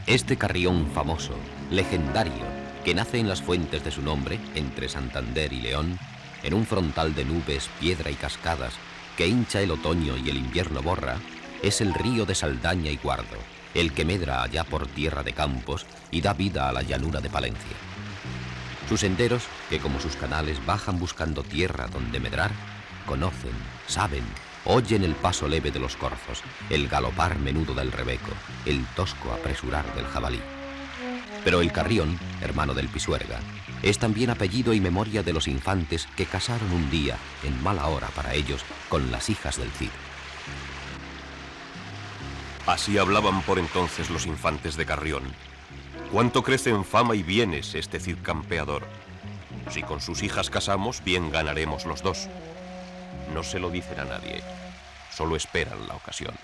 Este carrión famoso, legendario, que nace en las fuentes de su nombre, entre Santander y León, en un frontal de nubes, piedra y cascadas, que hincha el otoño y el invierno borra, es el río de Saldaña y Guardo, el que medra allá por tierra de campos y da vida a la llanura de Palencia. Sus senderos, que como sus canales bajan buscando tierra donde medrar, conocen, saben, oyen el paso leve de los corzos, el galopar menudo del rebeco, el tosco apresurar del jabalí. Pero el Carrión, hermano del Pisuerga, es también apellido y memoria de los infantes que casaron un día, en mala hora para ellos, con las hijas del Cid. Así hablaban por entonces los infantes de Carrión. Cuánto crece en fama y bienes este Cid campeador. Si con sus hijas casamos, bien ganaremos los dos. No se lo dicen a nadie, solo esperan la ocasión.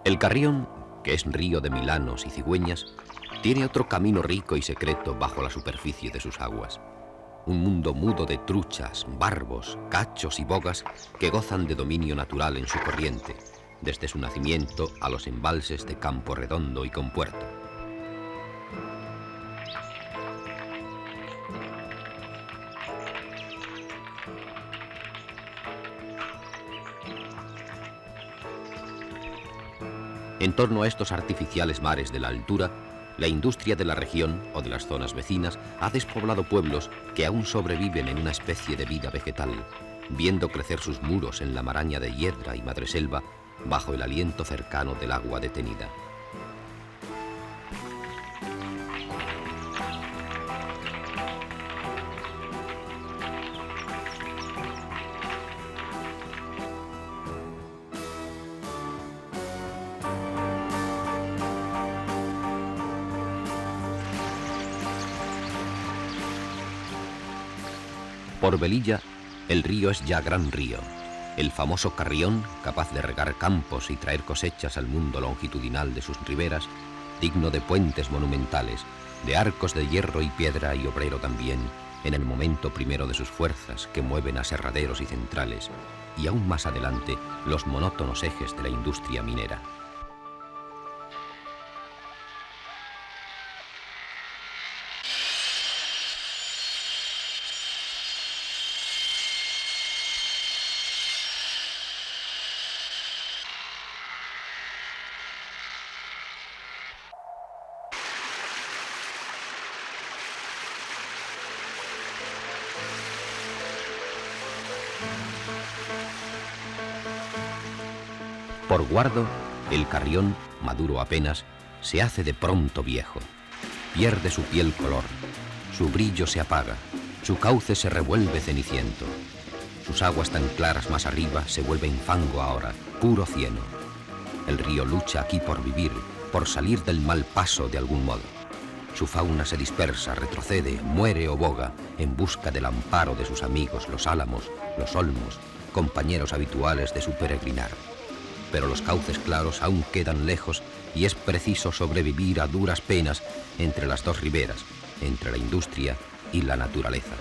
El Carrión, que es río de milanos y cigüeñas, tiene otro camino rico y secreto bajo la superficie de sus aguas. Un mundo mudo de truchas, barbos, cachos y bogas que gozan de dominio natural en su corriente, desde su nacimiento a los embalses de Campo Redondo y Compuerto. En torno a estos artificiales mares de la altura, la industria de la región o de las zonas vecinas ha despoblado pueblos que aún sobreviven en una especie de vida vegetal, viendo crecer sus muros en la maraña de hiedra y madreselva bajo el aliento cercano del agua detenida. Por Velilla, el río es ya gran río, el famoso Carrión, capaz de regar campos y traer cosechas al mundo longitudinal de sus riberas, digno de puentes monumentales, de arcos de hierro y piedra y obrero también, en el momento primero de sus fuerzas que mueven aserraderos y centrales, y aún más adelante los monótonos ejes de la industria minera. Por Guardo, el Carrión, maduro apenas, se hace de pronto viejo. Pierde su piel color, su brillo se apaga, su cauce se revuelve ceniciento. Sus aguas tan claras más arriba se vuelven fango ahora, puro cieno. El río lucha aquí por vivir, por salir del mal paso de algún modo. Su fauna se dispersa, retrocede, muere o boga en busca del amparo de sus amigos, los álamos, los olmos, compañeros habituales de su peregrinar. Pero los cauces claros aún quedan lejos y es preciso sobrevivir a duras penas entre las dos riberas, entre la industria y la naturaleza.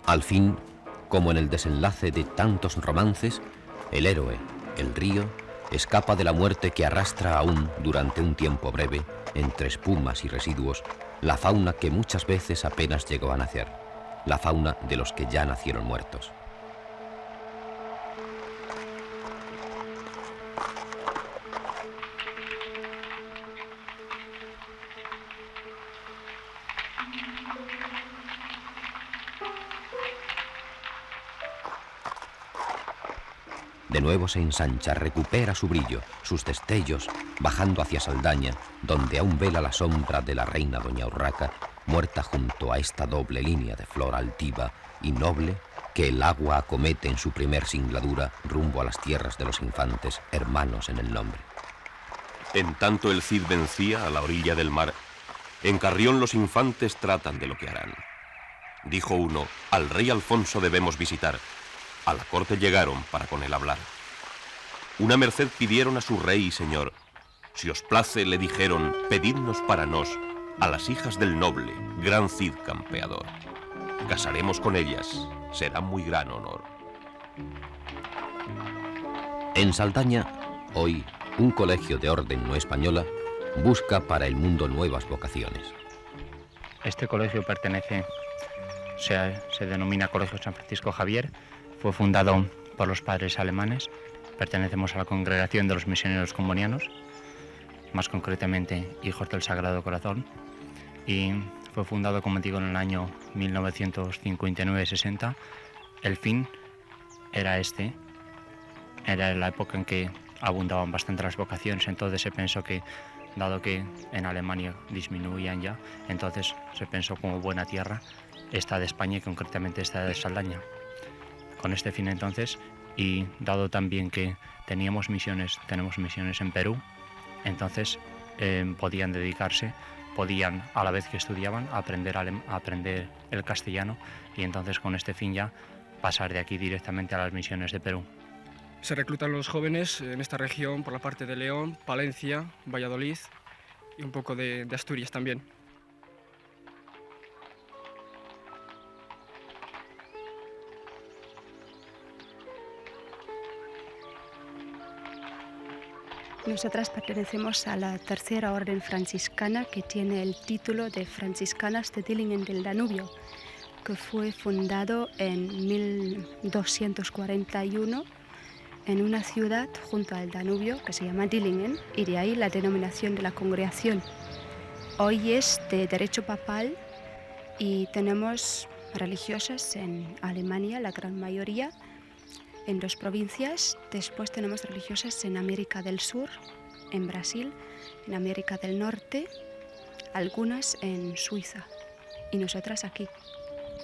Al fin, como en el desenlace de tantos romances, el héroe, el río, escapa de la muerte que arrastra aún durante un tiempo breve, entre espumas y residuos, la fauna que muchas veces apenas llegó a nacer, la fauna de los que ya nacieron muertos. De nuevo se ensancha, recupera su brillo, sus destellos, bajando hacia Saldaña, donde aún vela la sombra de la reina doña Urraca, muerta junto a esta doble línea de flor altiva y noble que el agua acomete en su primer singladura rumbo a las tierras de los infantes, hermanos en el nombre. En tanto el Cid vencía a la orilla del mar, en Carrión los infantes tratan de lo que harán. Dijo uno: al rey Alfonso debemos visitar. A la corte llegaron para con él hablar. Una merced pidieron a su rey y señor. Si os place, le dijeron, pedidnos para nos a las hijas del noble, gran Cid campeador. Casaremos con ellas, será muy gran honor. En Saldaña, hoy, un colegio de orden no española busca para el mundo nuevas vocaciones. Este colegio se denomina Colegio San Francisco Javier. Fue fundado por los padres alemanes. Pertenecemos a la congregación de los misioneros combonianos, más concretamente Hijos del Sagrado Corazón, y fue fundado, como digo, en el año 1959-60. El fin era era la época en que abundaban bastante las vocaciones, entonces se pensó que, dado que en Alemania disminuían ya, entonces se pensó como buena tierra esta de España y concretamente esta de Saldaña. Con este fin entonces, y dado también que tenemos misiones en Perú, entonces podían a la vez que estudiaban, aprender el castellano, y entonces con este fin ya pasar de aquí directamente a las misiones de Perú. Se reclutan los jóvenes en esta región por la parte de León, Palencia, Valladolid y un poco de Asturias también. Nosotras pertenecemos a la tercera orden franciscana, que tiene el título de Franciscanas de Dillingen del Danubio, que fue fundado en 1241 en una ciudad junto al Danubio que se llama Dillingen, y de ahí la denominación de la congregación. Hoy es de derecho papal y tenemos religiosas en Alemania, la gran mayoría, en 2 provincias. Después tenemos religiosas en América del Sur, en Brasil, en América del Norte, algunas en Suiza y nosotras aquí.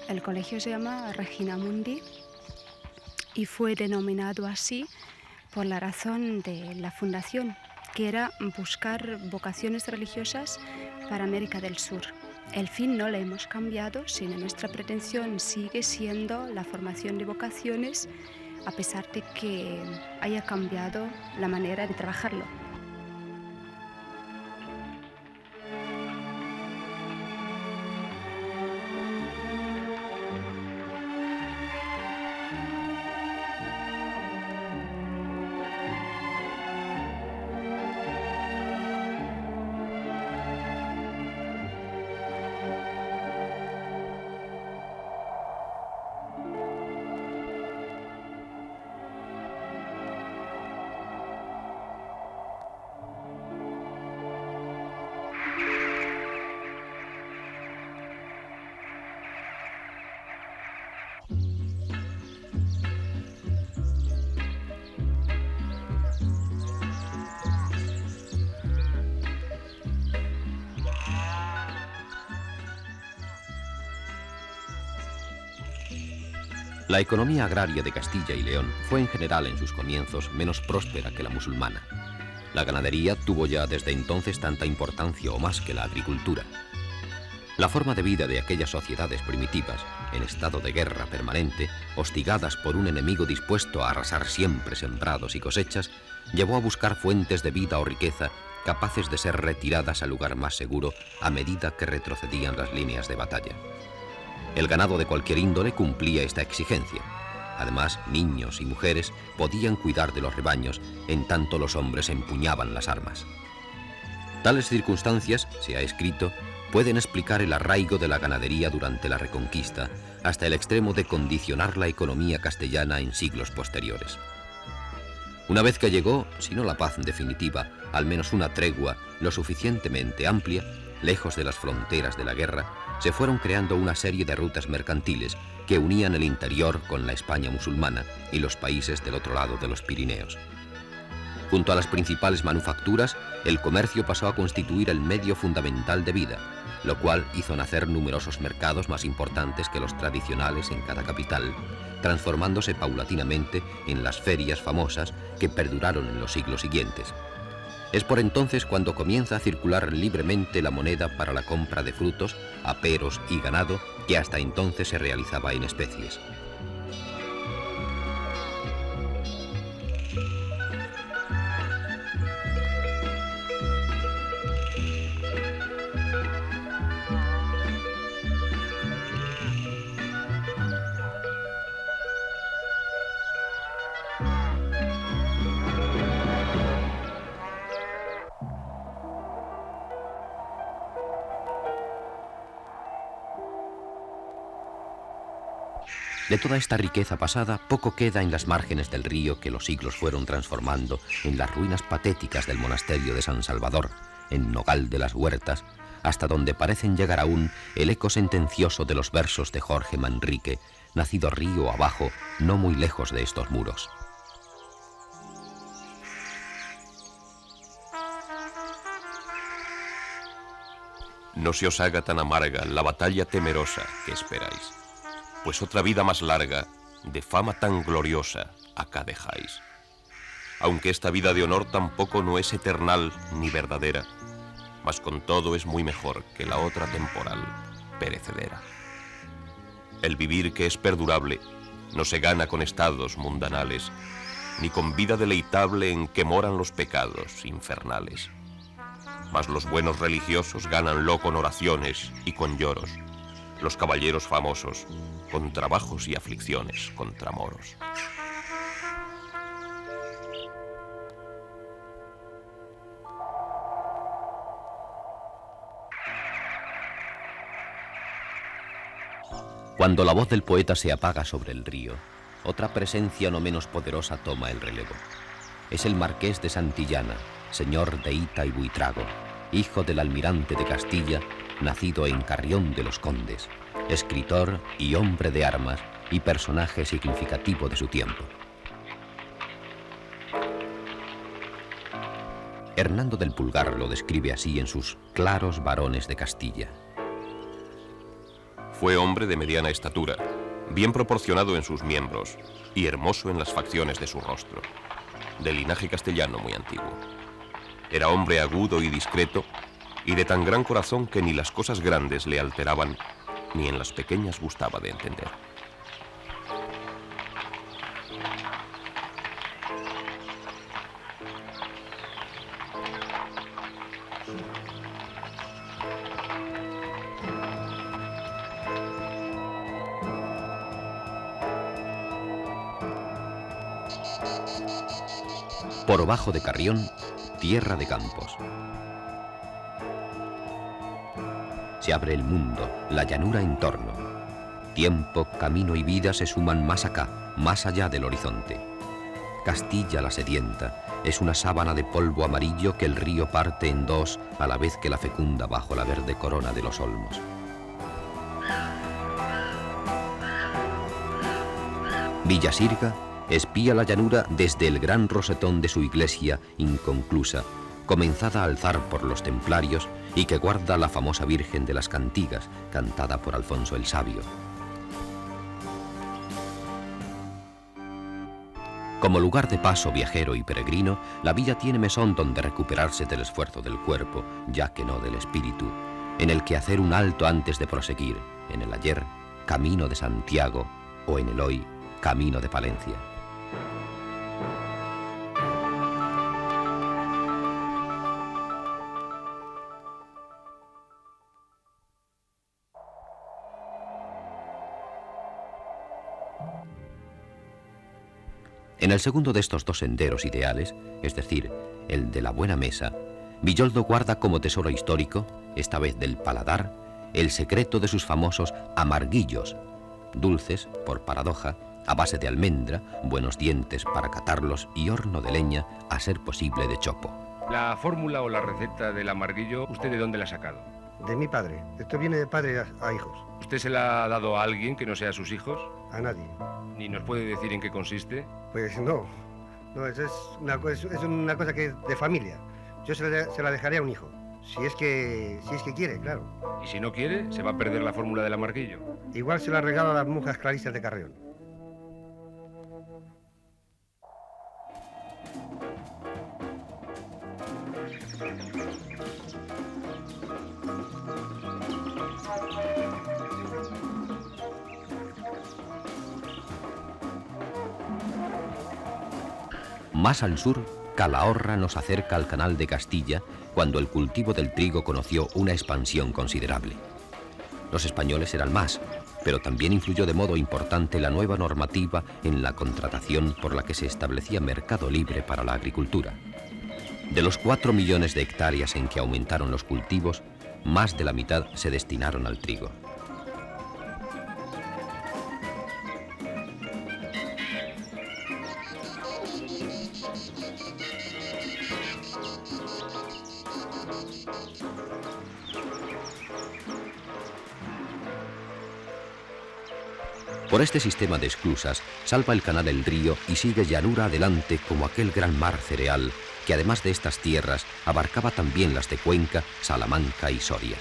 El colegio se llama Regina Mundi y fue denominado así por la razón de la fundación, que era buscar vocaciones religiosas para América del Sur. El fin no le hemos cambiado, sino nuestra pretensión sigue siendo la formación de vocaciones, a pesar de que haya cambiado la manera de trabajarlo. La economía agraria de Castilla y León fue en general en sus comienzos menos próspera que la musulmana. La ganadería tuvo ya desde entonces tanta importancia o más que la agricultura. La forma de vida de aquellas sociedades primitivas, en estado de guerra permanente, hostigadas por un enemigo dispuesto a arrasar siempre sembrados y cosechas, llevó a buscar fuentes de vida o riqueza capaces de ser retiradas al lugar más seguro a medida que retrocedían las líneas de batalla. El ganado de cualquier índole cumplía esta exigencia. Además, niños y mujeres podían cuidar de los rebaños, en tanto los hombres empuñaban las armas. Tales circunstancias, se ha escrito, pueden explicar el arraigo de la ganadería durante la Reconquista, hasta el extremo de condicionar la economía castellana en siglos posteriores. Una vez que llegó, si no la paz definitiva, al menos una tregua lo suficientemente amplia, lejos de las fronteras de la guerra, se fueron creando una serie de rutas mercantiles que unían el interior con la España musulmana y los países del otro lado de los Pirineos. Junto a las principales manufacturas, el comercio pasó a constituir el medio fundamental de vida, lo cual hizo nacer numerosos mercados más importantes que los tradicionales en cada capital, transformándose paulatinamente en las ferias famosas que perduraron en los siglos siguientes. Es por entonces cuando comienza a circular libremente la moneda para la compra de frutos, aperos y ganado que hasta entonces se realizaba en especies. De toda esta riqueza pasada, poco queda en las márgenes del río que los siglos fueron transformando en las ruinas patéticas del monasterio de San Salvador, en Nogal de las Huertas, hasta donde parecen llegar aún el eco sentencioso de los versos de Jorge Manrique, nacido río abajo, no muy lejos de estos muros. No se os haga tan amarga la batalla temerosa que esperáis, pues otra vida más larga, de fama tan gloriosa, acá dejáis. Aunque esta vida de honor tampoco no es eternal ni verdadera, mas con todo es muy mejor que la otra temporal, perecedera. El vivir que es perdurable no se gana con estados mundanales, ni con vida deleitable en que moran los pecados infernales. Mas los buenos religiosos gánanlo con oraciones y con lloros, los caballeros famosos con trabajos y aflicciones contra moros. Cuando la voz del poeta se apaga sobre el río, otra presencia no menos poderosa toma el relevo. Es el marqués de Santillana, señor de Hita y Buitrago, hijo del almirante de Castilla, nacido en Carrión de los Condes, escritor y hombre de armas y personaje significativo de su tiempo. Hernando del Pulgar lo describe así en sus Claros Varones de Castilla. Fue hombre de mediana estatura, bien proporcionado en sus miembros y hermoso en las facciones de su rostro, de linaje castellano muy antiguo. Era hombre agudo y discreto y de tan gran corazón que ni las cosas grandes le alteraban ni en las pequeñas gustaba de entender. Por bajo de Carrión, tierra de campos. Se abre el mundo, la llanura en torno. Tiempo, camino y vida se suman más acá, más allá del horizonte. Castilla la sedienta es una sábana de polvo amarillo que el río parte en dos a la vez que la fecunda bajo la verde corona de los olmos. Villasirga espía la llanura desde el gran rosetón de su iglesia inconclusa, comenzada a alzar por los templarios y que guarda la famosa Virgen de las Cantigas, cantada por Alfonso el Sabio. Como lugar de paso viajero y peregrino, la villa tiene mesón donde recuperarse del esfuerzo del cuerpo, ya que no del espíritu, en el que hacer un alto antes de proseguir, en el ayer, camino de Santiago, o en el hoy, camino de Palencia. En el segundo de estos dos senderos ideales, es decir, el de la buena mesa, Villoldo guarda como tesoro histórico, esta vez del paladar, el secreto de sus famosos amarguillos, dulces, por paradoja, a base de almendra, buenos dientes para catarlos y horno de leña, a ser posible de chopo. La fórmula o la receta del amarguillo, ¿usted de dónde la ha sacado? De mi padre. Esto viene de padre a hijos. ¿Usted se la ha dado a alguien que no sea sus hijos? A nadie. ¿Ni nos puede decir en qué consiste? Pues no. No, eso es una cosa que es de familia. Yo se la dejaré a un hijo. Si es que quiere, claro. ¿Y si no quiere, se va a perder la fórmula del amarguillo? Igual se la regalo a las monjas clarisas de Carrión. Más al sur, Calahorra nos acerca al canal de Castilla cuando el cultivo del trigo conoció una expansión considerable. Los españoles eran más, pero también influyó de modo importante la nueva normativa en la contratación por la que se establecía mercado libre para la agricultura. De los 4 millones de hectáreas en que aumentaron los cultivos, más de la mitad se destinaron al trigo. Por este sistema de esclusas salva el canal el río y sigue llanura adelante como aquel gran mar cereal que además de estas tierras abarcaba también las de Cuenca, Salamanca y Soria.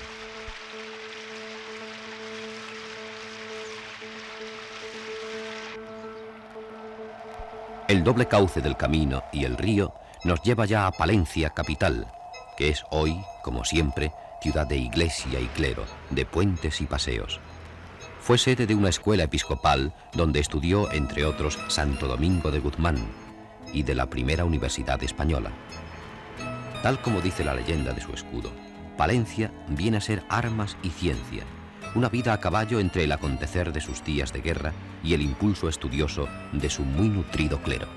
El doble cauce del camino y el río nos lleva ya a Palencia, capital, que es hoy, como siempre, ciudad de iglesia y clero, de puentes y paseos. Fue sede de una escuela episcopal donde estudió, entre otros, Santo Domingo de Guzmán y de la primera universidad española. Tal como dice la leyenda de su escudo, Palencia viene a ser armas y ciencia, una vida a caballo entre el acontecer de sus días de guerra y el impulso estudioso de su muy nutrido clero.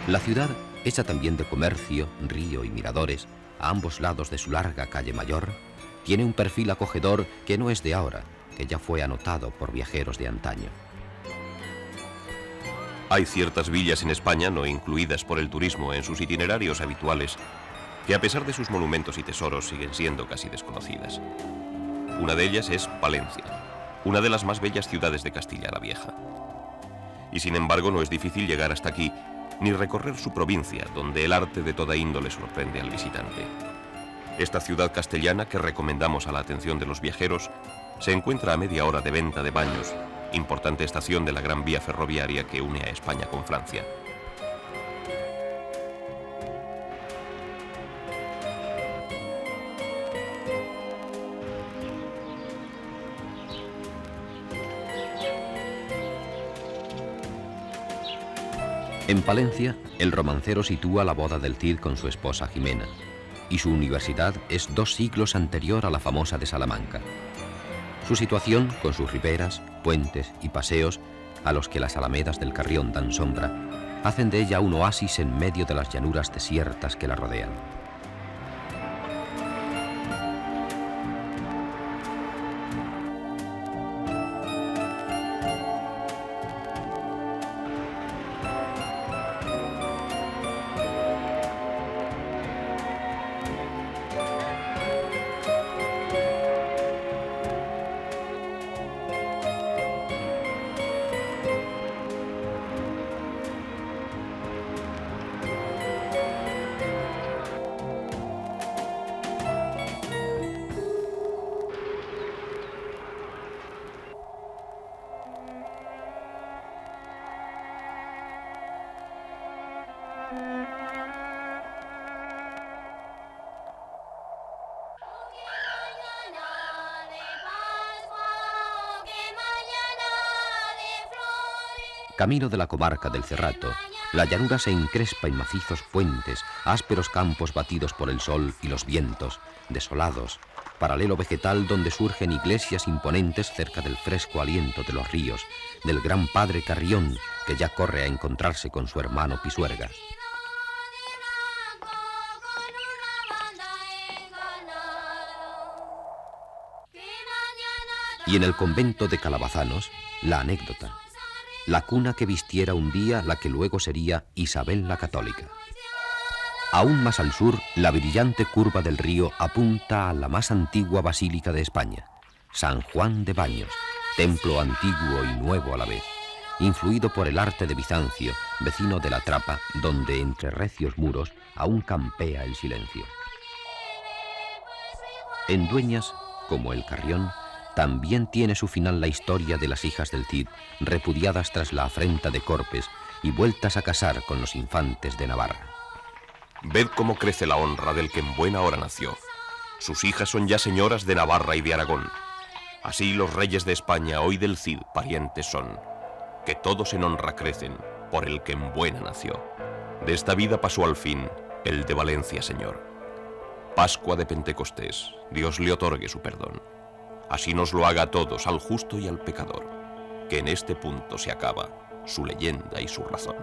La ciudad, hecha también de comercio, río y miradores, a ambos lados de su larga calle mayor, tiene un perfil acogedor que no es de ahora, que ya fue anotado por viajeros de antaño. Hay ciertas villas en España no incluidas por el turismo en sus itinerarios habituales que a pesar de sus monumentos y tesoros siguen siendo casi desconocidas. Una de ellas es Palencia, una de las más bellas ciudades de Castilla la Vieja. Y sin embargo no es difícil llegar hasta aquí ni recorrer su provincia, donde el arte de toda índole sorprende al visitante. Esta ciudad castellana, que recomendamos a la atención de los viajeros, se encuentra a media hora de Venta de Baños, importante estación de la gran vía ferroviaria que une a España con Francia. En Palencia, el romancero sitúa la boda del Cid con su esposa Jimena, y su universidad es 2 siglos anterior a la famosa de Salamanca. Su situación, con sus riberas, puentes y paseos, a los que las alamedas del Carrión dan sombra, hacen de ella un oasis en medio de las llanuras desiertas que la rodean. Camino de la comarca del Cerrato, la llanura se encrespa en macizos puentes, ásperos campos batidos por el sol y los vientos, desolados, paralelo vegetal donde surgen iglesias imponentes cerca del fresco aliento de los ríos, del gran padre Carrión, que ya corre a encontrarse con su hermano Pisuerga. Y en el convento de Calabazanos, la anécdota. La cuna que vistiera un día la que luego sería Isabel la Católica. Aún más al sur, la brillante curva del río apunta a la más antigua basílica de España, San Juan de Baños, templo antiguo y nuevo a la vez, influido por el arte de Bizancio, vecino de la Trapa, donde entre recios muros aún campea el silencio. En Dueñas, como el Carrión, también tiene su final la historia de las hijas del Cid, repudiadas tras la afrenta de Corpes y vueltas a casar con los infantes de Navarra. Ved cómo crece la honra del que en buena hora nació. Sus hijas son ya señoras de Navarra y de Aragón. Así los reyes de España hoy del Cid parientes son, que todos en honra crecen por el que en buena nació. De esta vida pasó al fin el de Valencia, señor. Pascua de Pentecostés, Dios le otorgue su perdón. Así nos lo haga a todos, al justo y al pecador, que en este punto se acaba su leyenda y su razón.